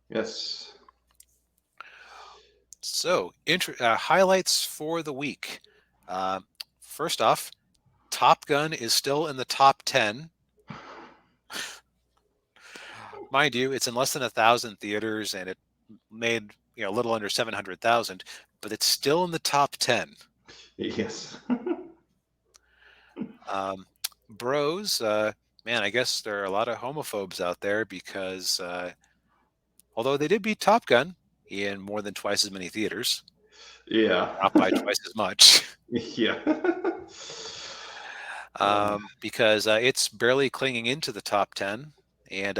Yes. So, highlights for the week. Uh, First off, Top Gun is still in the top 10. Mind you, it's in less than 1,000 theaters and it made a little under 700,000, but it's still in the top 10. Yes. Um, Bros, man, I guess there are a lot of homophobes out there because although they did beat Top Gun in more than twice as many theaters, Yeah. not by twice as much, Yeah. because it's barely clinging into the top 10. And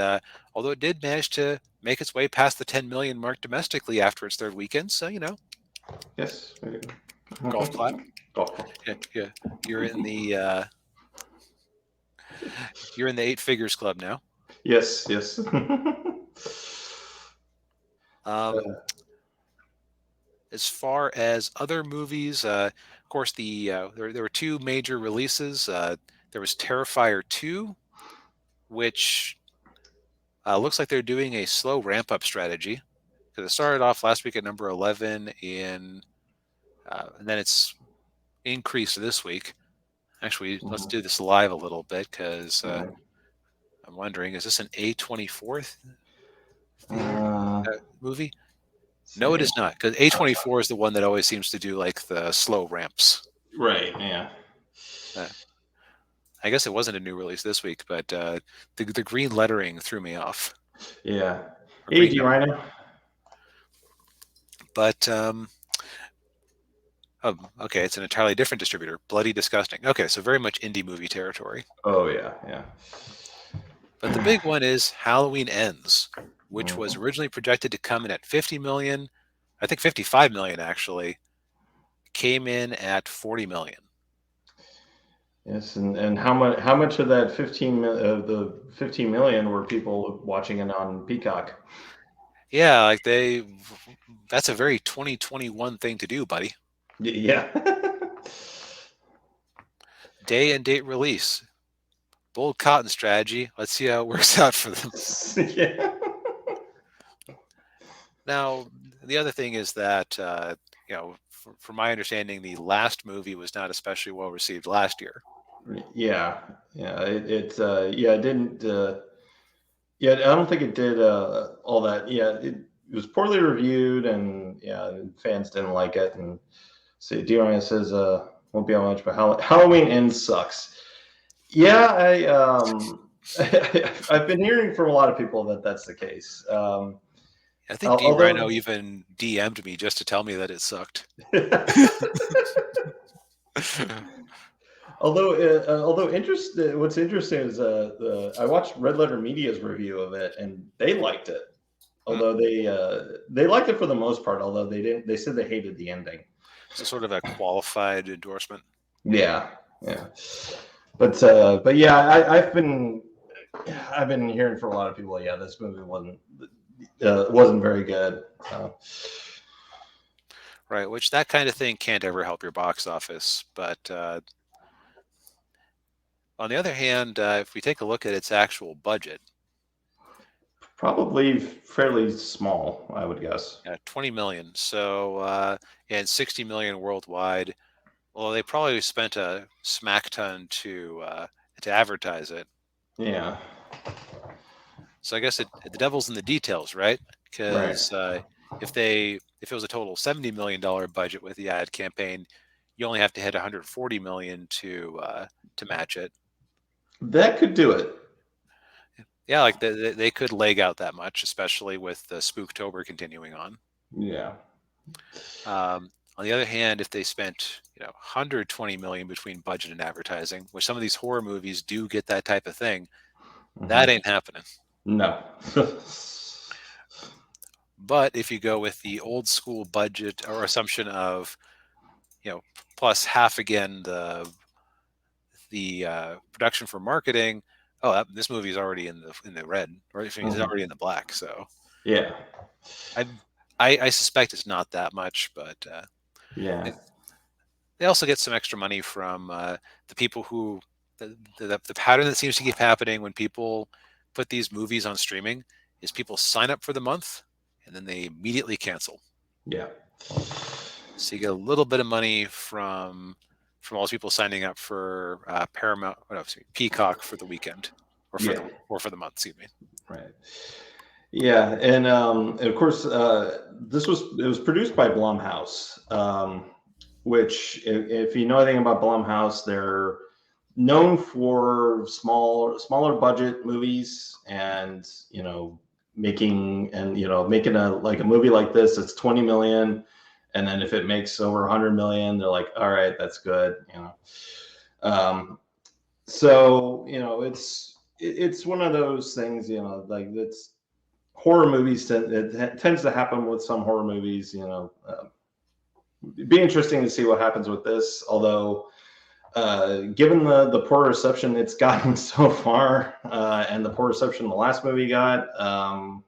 although it did manage to make its way past the 10 million mark domestically after its third weekend, so Yes. golf clap. Golf club. Yeah, yeah, you're in the uh, you're in the eight figures club now. Yes. Yes. Um, as far as other movies, of course, there were two major releases. There was Terrifier 2, which looks like they're doing a slow ramp up strategy because it started off last week at number 11 and then it's increased this week. Actually, let's do this live a little bit because Right. I'm wondering, is this an A24 movie? No, it See. is not, because A24 is the one that always seems to do like the slow ramps. Right. Yeah. Uh, I guess it wasn't a new release this week, but the green lettering threw me off. Yeah. Or Hey, green D number. Rhino. But oh, okay, it's an entirely different distributor. Bloody Disgusting. Okay, so very much indie movie territory. Oh yeah. Yeah. But the big one is Halloween Ends, which was Mhm. originally projected to come in at 50 million. I think 55 million actually. Came in at 40 million. Yes, and how much of that 15 million were people watching it on Peacock? Yeah, that's a very 2021 thing to do, buddy. Yeah. Day and date release. Bold cotton strategy. Let's see how it works out for them. Yeah. Now, the other thing is that, from my understanding, the last movie was not especially well received last year. Yeah. Yeah. Yeah, it didn't yeah, I don't think it did all that. Yeah, it was poorly reviewed and yeah, fans didn't like it. And see, Dion says won't be on much, but Halloween Ends sucks. Yeah, I've been hearing from a lot of people that that's the case. I think D Rhino Although even DM'd me just to tell me that it sucked. although what's interesting is I watched Red Letter Media's review of it and they liked it. Hmm. Although they liked it for the most part. Although they said they hated the ending. So sort of a qualified endorsement. Yeah, yeah. But yeah, I've been hearing from a lot of people. Yeah, this movie wasn't very good. Right, which that kind of thing can't ever help your box office. But on the other hand, if we take a look at its actual budget, Probably fairly small, I would guess. 20 million. So, and 60 million worldwide. Well, they probably spent a smack ton to advertise it. Yeah. So I guess the devil's in the details, right? Right. Because if it was a total $70 million budget with the ad campaign, you only have to hit 140 million to match it. That could do it. Yeah, like they could leg out that much, especially with the Spooktober continuing on. Yeah. On the other hand, if they spent 120 million between budget and advertising, which some of these horror movies do get that type of thing, that Hmm. ain't happening. No. But if you go with the old school budget or assumption of plus half again the production for marketing, oh, this movie is already in the red, or it's Mhm. already in the black. So Yeah. I I suspect it's not that much, but Yeah. it, they also get some extra money from the people who the pattern that seems to keep happening when people put these movies on streaming is people sign up for the month. and then they immediately cancel. Yeah. So you get a little bit of money from all those people signing up for Paramount, Peacock for the weekend, or for the month. Excuse me. Right. Yeah, and of course, it was produced by Blumhouse, which, if you know anything about Blumhouse, they're known for smaller budget movies, and making a movie like this. It's 20 million, and then if it makes over 100 million, they're like, all right, that's good. So it's one of those things. Like, it's horror movies. It tends to happen with some horror movies. It'd be interesting to see what happens with this. Although, given the poor reception it's gotten so far, and the poor reception the last movie got, and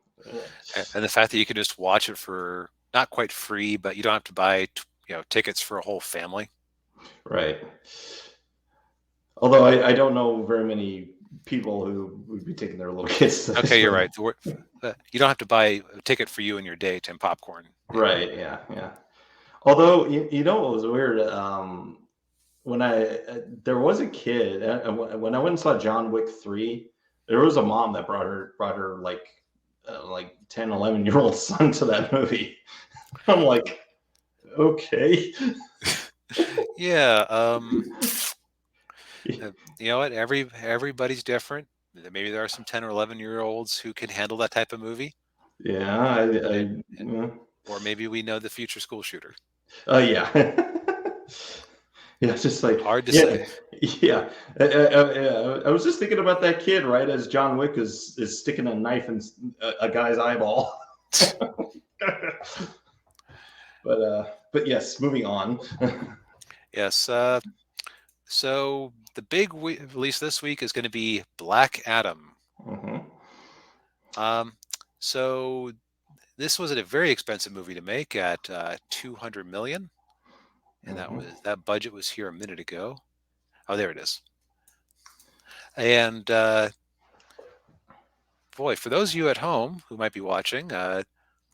the fact that you can just watch it for not quite free, but you don't have to buy tickets for a whole family. Right. Although I don't know very many people who would be taking their little kids to this. Okay, you're right. You don't have to buy a ticket for you and your date and popcorn. Right. Yeah. Although, what was weird, when there was a kid, when I went and saw John Wick 3, there was a mom that brought her like 10, 11-year-old son to that movie. I'm like, okay. Yeah. You know what? Everybody's different. Maybe there are some 10 or 11-year-olds who can handle that type of movie. Yeah. Or maybe we know the future school shooter. Yeah. Yeah, it's just like hard to say. Yeah. I was just thinking about that kid, right, as John Wick is sticking a knife in a guy's eyeball. But yes, moving on. Yes. So the big release this week is going to be Black Adam. Mm-hmm. So this was a very expensive movie to make at $200 million, and that budget was here a minute ago. Oh, there it is. And boy, for those of you at home who might be watching,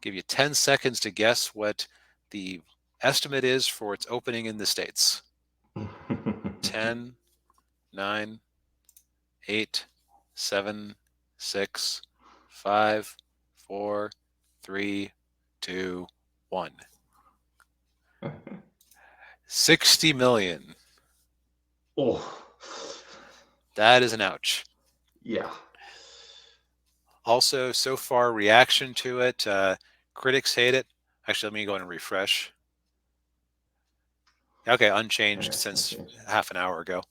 give you 10 seconds to guess what the estimate is for its opening in the States. 10, 9, 8, 7, 6, 5, 4, 3, 2, 1. 60 million. Oh, that is an ouch. Yeah. Also, so far, reaction to it, critics hate it. Actually, let me go and refresh. Okay, unchanged since half an hour ago.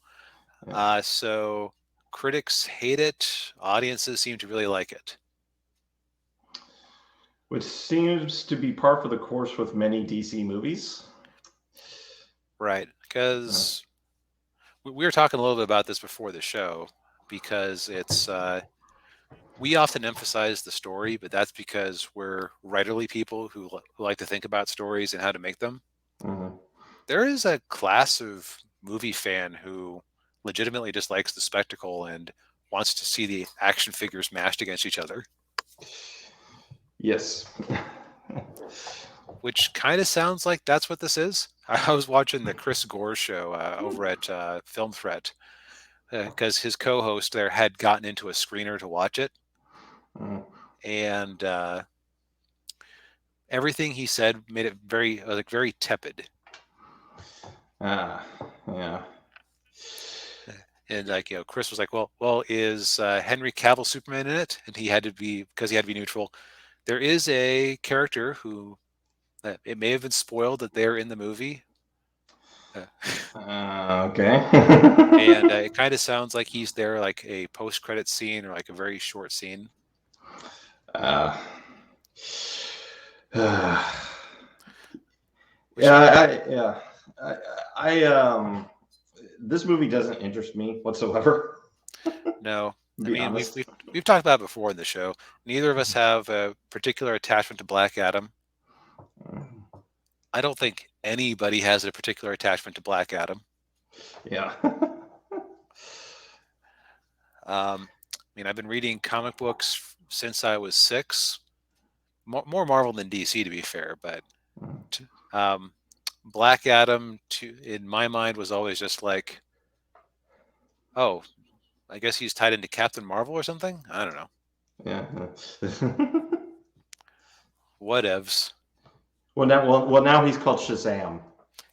So critics hate it. Audiences seem to really like it. Which seems to be par for the course with many DC movies. Right, because we were talking a little bit about this before the show, because it's we often emphasize the story, but that's because we're writerly people who like to think about stories and how to make them. Mm-hmm. There is a class of movie fan who legitimately dislikes the spectacle and wants to see the action figures mashed against each other. Yes. Which kind of sounds like that's what this is. I was watching the Chris Gore show over at Film Threat, because his co-host there had gotten into a screener to watch it. And everything he said made it very tepid. Yeah. And Chris was like, well, is Henry Cavill Superman in it? And he had to be neutral. There is a character who it may have been spoiled that they're in the movie. Okay. And it kind of sounds like he's there, like a post-credit scene or like a very short scene. This movie doesn't interest me whatsoever. No, I mean we've talked about it before in the show. Neither of us have a particular attachment to Black Adam. I don't think anybody has a particular attachment to Black Adam. Yeah. I mean, I've been reading comic books since I was 6. more Marvel than DC, to be fair. But Mm. um, Black Adam, in my mind, was always just like, oh, I guess he's tied into Captain Marvel or something. I don't know. Yeah. Whatevs. Well, now he's called Shazam.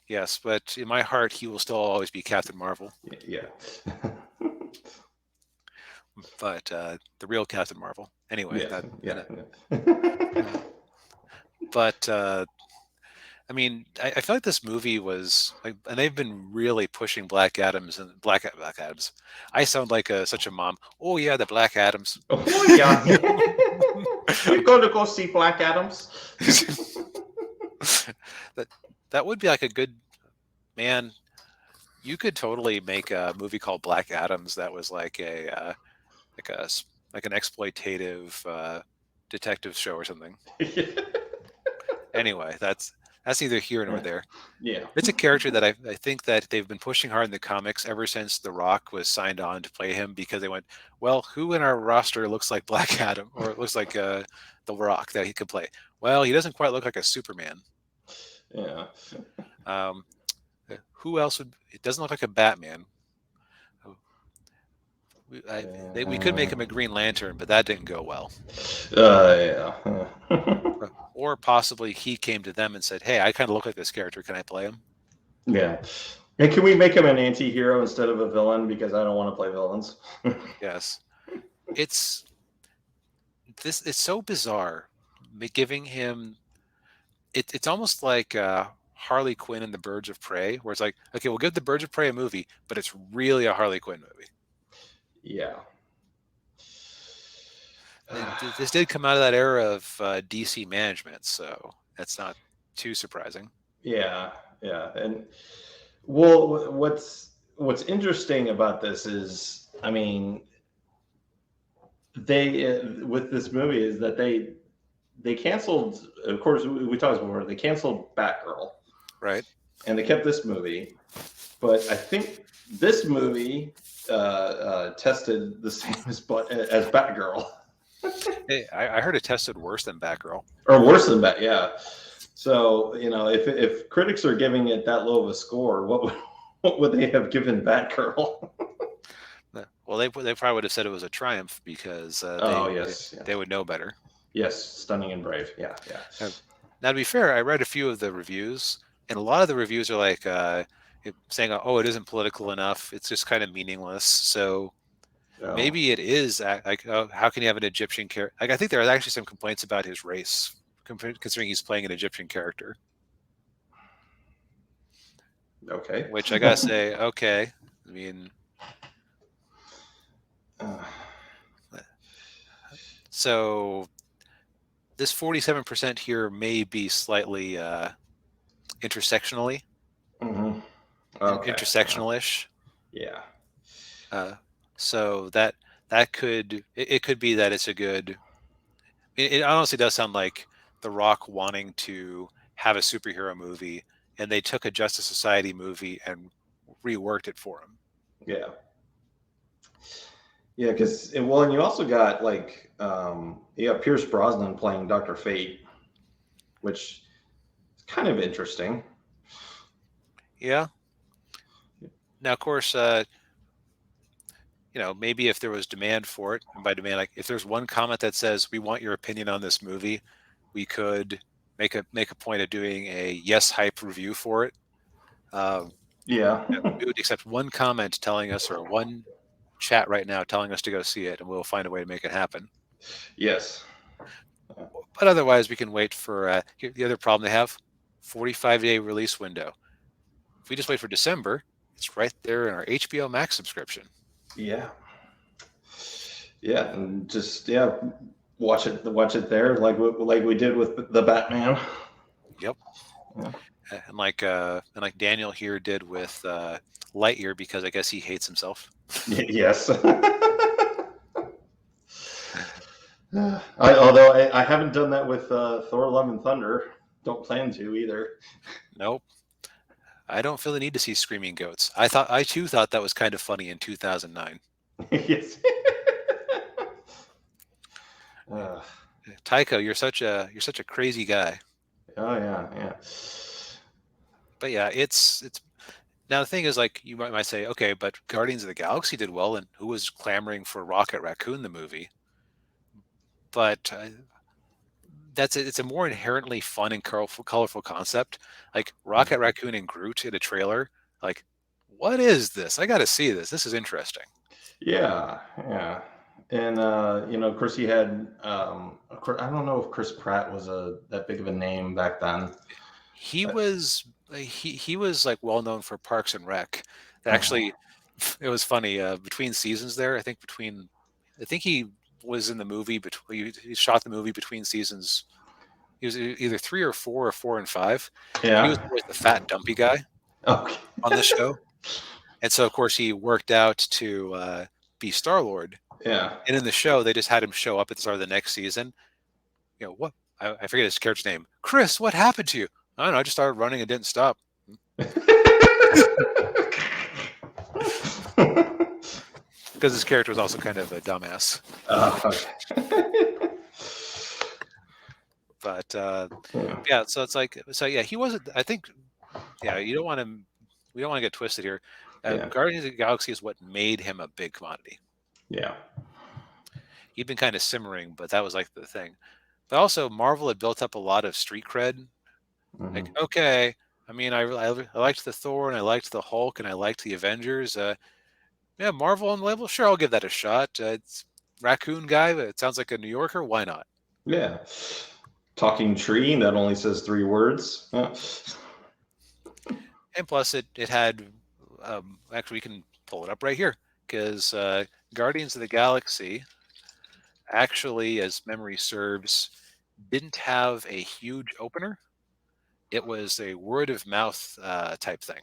Yes, but in my heart, he will still always be Captain Marvel. Yeah. But the real Captain Marvel. Anyway, Yes. that. Yeah. But I mean, I feel like this movie was like, and they've been really pushing Black Adams and Black Adams. I sound like such a mom. Oh yeah, the Black Adams. Oh yeah. We're going to go see Black Adams. that would be like a good man. You could totally make a movie called Black Adams that was like like a like an exploitative detective show or something. Anyway, that's neither here nor there. Yeah. It's a character that I think that they've been pushing hard in the comics ever since The Rock was signed on to play him, because they went, well, who in our roster looks like Black Adam or looks like The Rock that he could play? Well, he doesn't quite look like a Superman. Yeah. Who else would? It doesn't look like a Batman. We could make him a Green Lantern, but that didn't go well. Yeah. Or possibly he came to them and said, hey, I kind of look like this character. Can I play him? Yeah. And can we make him an anti-hero instead of a villain? Because I don't want to play villains. Yes. It's so bizarre giving him it's almost like Harley Quinn and the Birds of Prey, where it's like, okay, we'll give the Birds of Prey a movie, but it's really a Harley Quinn movie. Yeah. This did come out of that era of DC management, so that's not too surprising. Yeah. And well, what's interesting about this is, I mean, they with this movie is that they canceled. Of course, we talked before. They canceled Batgirl, right? And they kept this movie, but I think this movie tested the same as Batgirl. Hey, I heard it tested worse than Batgirl, or worse than Bat. Yeah. So if critics are giving it that low of a score, what would they have given Batgirl? Well, they probably would have said it was a triumph, because they would know better. Yes, stunning and brave. Yeah. Now, to be fair, I read a few of the reviews, and a lot of the reviews are like saying, "Oh, it isn't political enough. It's just kind of meaningless." So maybe it is. Like, how can you have an Egyptian character? Like, I think there are actually some complaints about his race, considering he's playing an Egyptian character. Okay. Which I gotta say, okay. I mean, so this 47% here may be slightly intersectionally. Mm-hmm. Okay. Intersectional-ish. Yeah. So that could it could be that it's a good. It honestly does sound like The Rock wanting to have a superhero movie, and they took a Justice Society movie and reworked it for him. Yeah. Yeah, because and you also got like you got Pierce Brosnan playing Dr. Fate, which is kind of interesting. Yeah. Now, of course, maybe if there was demand for it, and by demand, like if there's one comment that says we want your opinion on this movie, we could make a point of doing a yes hype review for it. Yeah. We would accept one comment telling us, or one chat right now telling us to go see it, and we'll find a way to make it happen. Yes. But otherwise, we can wait for the other problem they have: 45-day release window. If we just wait for December, it's right there in our HBO Max subscription. Yeah. Yeah, and just watch it there, like we did with the Batman. Yep. Yeah. And like Daniel here did with Lightyear, because I guess he hates himself. Yes. Although I haven't done that with Thor: Love and Thunder. Don't plan to either. Nope. I don't feel the need to see screaming goats. I too thought that was kind of funny in 2009. Yes. Taiko, you're such a crazy guy. Oh yeah, yeah. But yeah, it's now the thing is, like, you might say, okay, but Guardians of the Galaxy did well, and who was clamoring for Rocket Raccoon the movie? But it's a more inherently fun and colorful concept. Like Rocket Raccoon and Groot in a trailer. Like, what is this? I got to see this. This is interesting. Yeah, yeah. And of course, he had. Of course, I don't know if Chris Pratt was that big of a name back then. He was he was like well known for Parks and Rec. Uh-huh. Actually, it was funny. Between seasons, there, I think he was in the movie between. He shot the movie between seasons. He was either 3 or 4 or 4 and 5. Yeah. He was always the fat, dumpy guy Okay. on the show. And so, of course, he worked out to be Star-Lord. Yeah. And in the show, they just had him show up at the start of the next season. What? I forget his character's name. Chris, what happened to you? I don't know. I just started running and didn't stop. Because his character was also kind of a dumbass. Okay. But yeah, so it's like, he wasn't. I think, you don't want him. We don't want to get twisted here. Guardians of the Galaxy is what made him a big commodity. Yeah. He'd been kind of simmering, but that was like the thing. But also, Marvel had built up a lot of street cred. Mm-hmm. Like, okay, I mean, I liked the Thor, and I liked the Hulk, and I liked the Avengers. Marvel on the label, sure, I'll give that a shot. It's Raccoon guy, but it sounds like a New Yorker. Why not? Yeah. Talking tree that only says 3 words. And plus, it had actually, we can pull it up right here, because Guardians of the Galaxy, actually, as memory serves, didn't have a huge opener. It was a word of mouth type thing.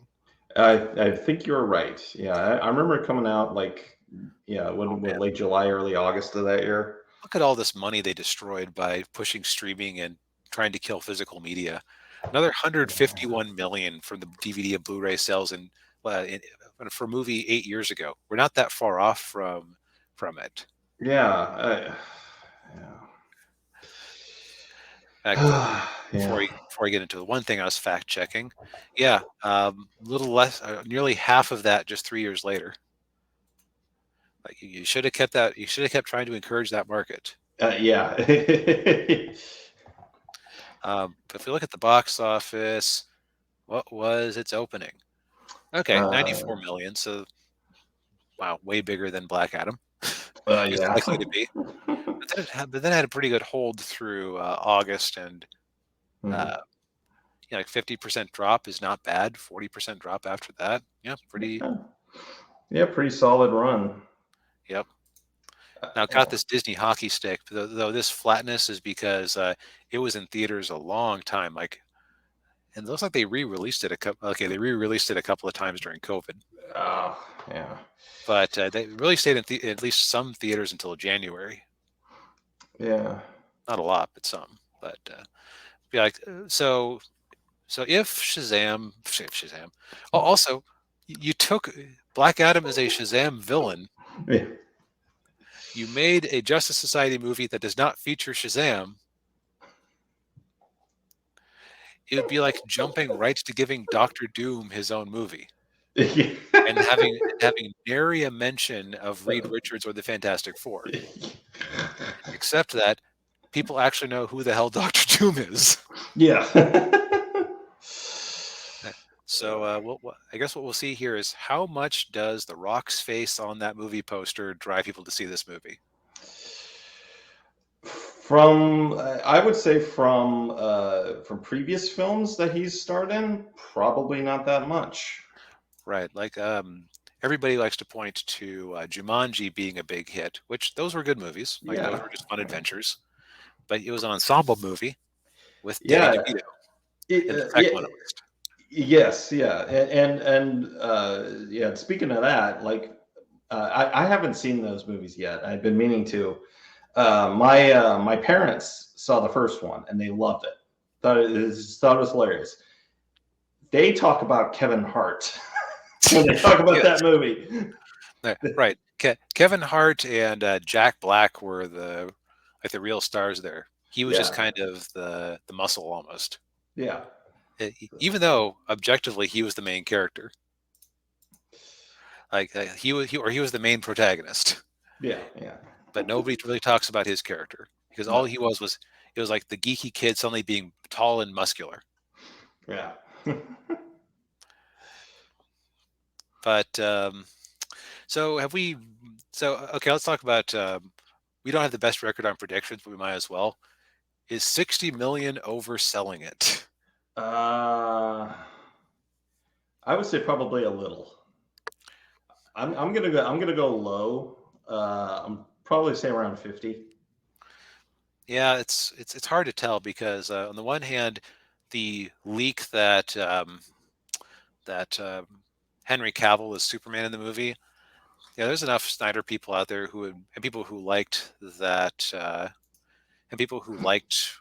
I think you're right. Yeah, I remember it coming out like, late July, early August of that year. Look at all this money they destroyed by pushing streaming and trying to kill physical media. Another 151 million from the DVD and Blu-ray sales for a movie 8 years ago. We're not that far off from it. Yeah. Before I get into the one thing I was fact checking, little less, nearly half of that just 3 years later. Like, you should have kept that. You should have kept trying to encourage that market. Yeah. But if we look at the box office, what was its opening? Okay, 94 million. So, wow, way bigger than Black Adam. It's likely to be. But then it had a pretty good hold through August, and like 50% drop is not bad. 40% drop after that, pretty. Yeah, pretty solid run. Yep. Now it got this Disney hockey stick, though this flatness is because it was in theaters a long time. Like, and it looks like they re-released it they re-released it a couple of times during COVID. Oh, yeah. But they really stayed in at least some theaters until January. Yeah. Not a lot, but some. But so if Shazam. Oh, also, you took Black Adam as a Shazam villain. Yeah. You made a Justice Society movie that does not feature Shazam. It would be like jumping right to giving Dr. Doom his own movie. And having nary a mention of Reed Richards or the Fantastic Four. Except that people actually know who the hell Dr. Doom is. Yeah. So I guess what we'll see here is how much does The Rock's face on that movie poster drive people to see this movie? I would say from previous films that he's starred in, probably not that much. Right. Like everybody likes to point to Jumanji being a big hit, which those were good movies. Like those were just fun adventures. But it was an ensemble movie with Danny DeVito in the second one at least. Yes, yeah, and speaking of that, like I haven't seen those movies yet. I've been meaning to. My parents saw the first one and they loved it. Thought it was hilarious. They talk about Kevin Hart when they talk about that movie. Right, Kevin Hart and Jack Black were the real stars there. He was just Yeah. kind of the muscle almost. Yeah. Even though objectively he was the main character, like he was the main protagonist, Yeah. Yeah. but nobody really talks about his character because all No. he was it was like the geeky kid suddenly being tall and muscular. Yeah. But so have we? So okay, let's talk about. We don't have the best record on predictions, but we might as well. Is 60 million overselling it? I would say probably a little. I'm gonna go low. I'm probably say around 50. Yeah, it's hard to tell because on the one hand, the leak that that Henry Cavill is Superman in the movie. Yeah, there's enough Snyder people out there who and people who liked that and people who liked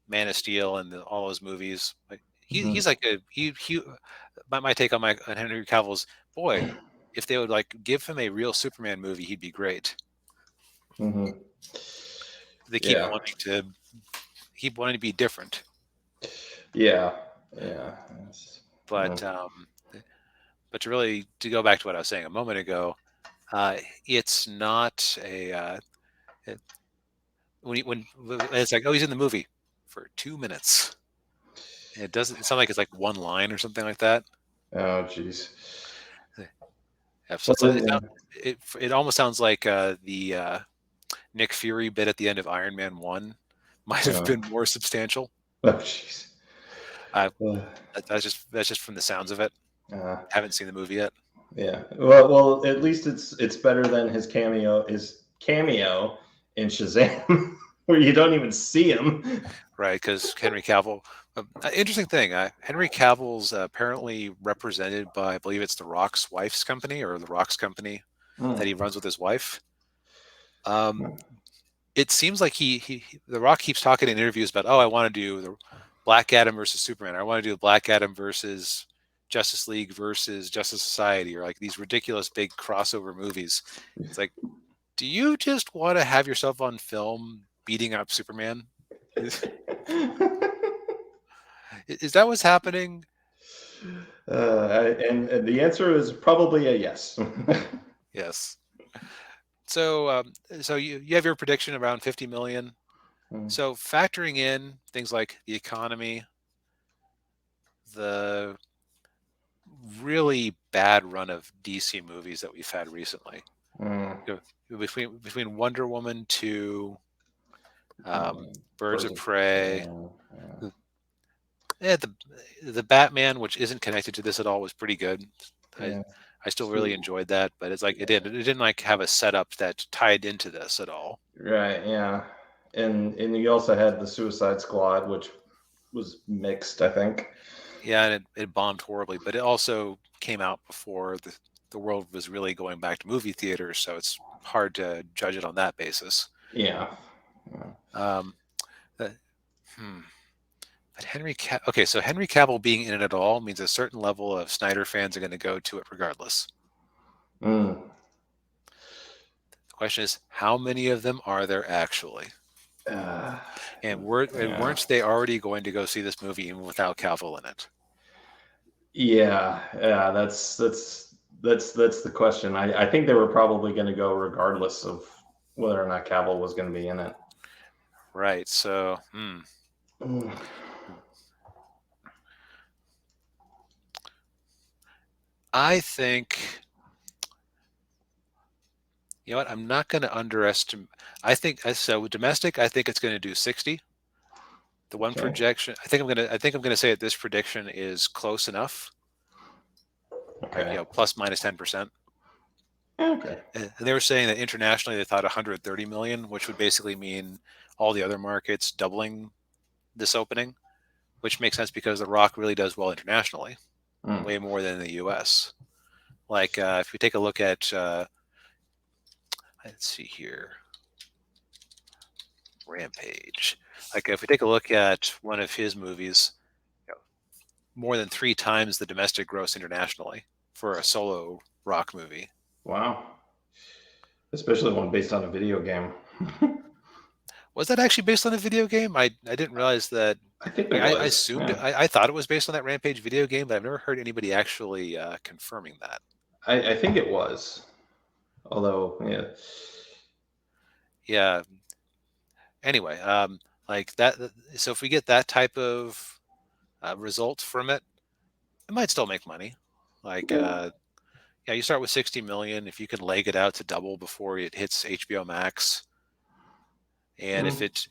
Man of Steel and all those movies. Like he's Mhm. like he my take on Henry Cavill's boy. If they would like give him a real Superman movie, he'd be great. Mhm. They Yeah. keep wanting to be different, Yeah. Yeah. but to really to go back to what I was saying a moment ago, it's not a it, when it's like, oh, he's in the movie for 2 minutes. It doesn't sound like it's like one line or something like that. Oh, jeez. Yeah, so Well, then, it almost sounds like the Nick Fury bit at the end of Iron Man 1 might have been more substantial. oh, jeez. Uh, Uh, that's just from the sounds of it. Haven't seen the movie yet. yeah. Well, at least it's better than his cameo in Shazam, where you don't even see him. Right, because Henry Cavill. Interesting thing. Henry Cavill's apparently represented by, I believe it's The Rock's wife's company or The Rock's company that he runs with his wife. It seems like The Rock keeps talking in interviews about, oh, I want to do the Black Adam versus Superman. I want to do Black Adam versus Justice League versus Justice Society, or like these ridiculous big crossover movies. It's like, do you just want to have yourself on film beating up Superman? Is that what's happening? And the answer is probably a yes. Yes. So, so you have your prediction around 50 million. So factoring in things like the economy, the really bad run of DC movies that we've had recently, between Wonder Woman 2, Birds of Prey, yeah, the Batman, which isn't connected to this at all, was pretty good. I still really enjoyed that, but it's like it didn't like have a setup that tied into this at all. Right. Yeah. And you also had the Suicide Squad, which was mixed, I think. Yeah, and it bombed horribly, but it also came out before the world was really going back to movie theaters, so it's hard to judge it on that basis. Yeah. But okay, so Henry Cavill being in it at all means a certain level of Snyder fans are going to go to it regardless. The question is, how many of them are there actually? And weren't they already going to go see this movie even without Cavill in it? Yeah, that's the question. I think they were probably going to go regardless of whether or not Cavill was going to be in it. Right. So, I think, you know what? I'm not going to underestimate. I think so. Domestic, I think it's going to do 60. The one projection, I think I'm going to say that this prediction is close enough. Okay. You know, plus minus 10%. Okay. And they were saying that internationally they thought 130 million, which would basically mean all the other markets doubling this opening, which makes sense because The Rock really does well internationally, way more than in the U.S. Like if we take a look at, let's see here, Rampage. Like if we take a look at one of his movies, you know, more than 3 times the domestic gross internationally for a solo Rock movie. Wow. Especially one based on a video game. Was that actually based on a video game? I didn't realize that. I think Like, it I was. assumed Yeah. I thought it was based on that Rampage video game, but I've never heard anybody actually confirming that. I think it was. Although, yeah. Yeah. Anyway, like that. So if we get that type of result from it, it might still make money. Like, Yeah. yeah, you start with 60 million. If you can leg it out to double before it hits HBO Max, and if Mm. it,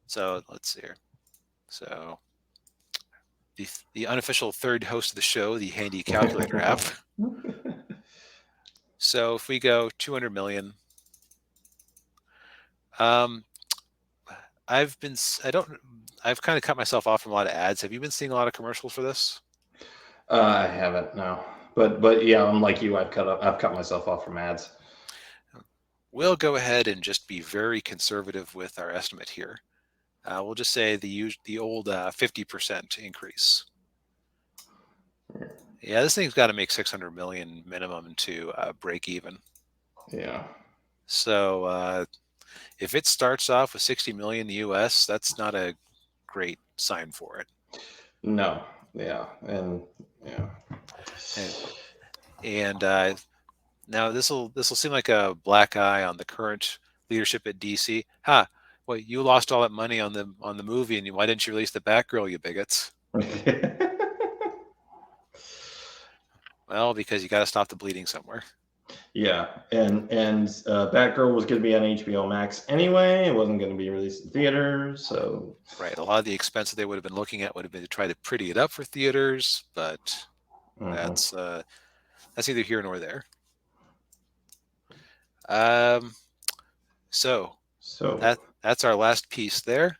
so let's see here. So the unofficial third host of the show, the Handy Calculator app. So if we go 200 million, um, I've been, I don't, I've kind of cut myself off from a lot of ads. Have you been seeing a lot of commercials for this? I haven't, no. But yeah, unlike you, I've cut myself off from ads. We'll go ahead and just be very conservative with our estimate here. We'll just say the old 50% increase. Yeah, this thing's got to make 600 million minimum to break even. Yeah. So if it starts off with 60 million US, that's not a great sign for it. No. Yeah. And yeah. And now this will seem like a black eye on the current leadership at DC. Ha! Well, you lost all that money on the movie, and why didn't you release the Batgirl, you bigots? Well, because you got to stop the bleeding somewhere. Yeah, and Batgirl was going to be on HBO Max anyway. It wasn't going to be released in theaters, so Right. A lot of the expense that they would have been looking at would have been to try to pretty it up for theaters, but that's either here nor there. So so that's our last piece there.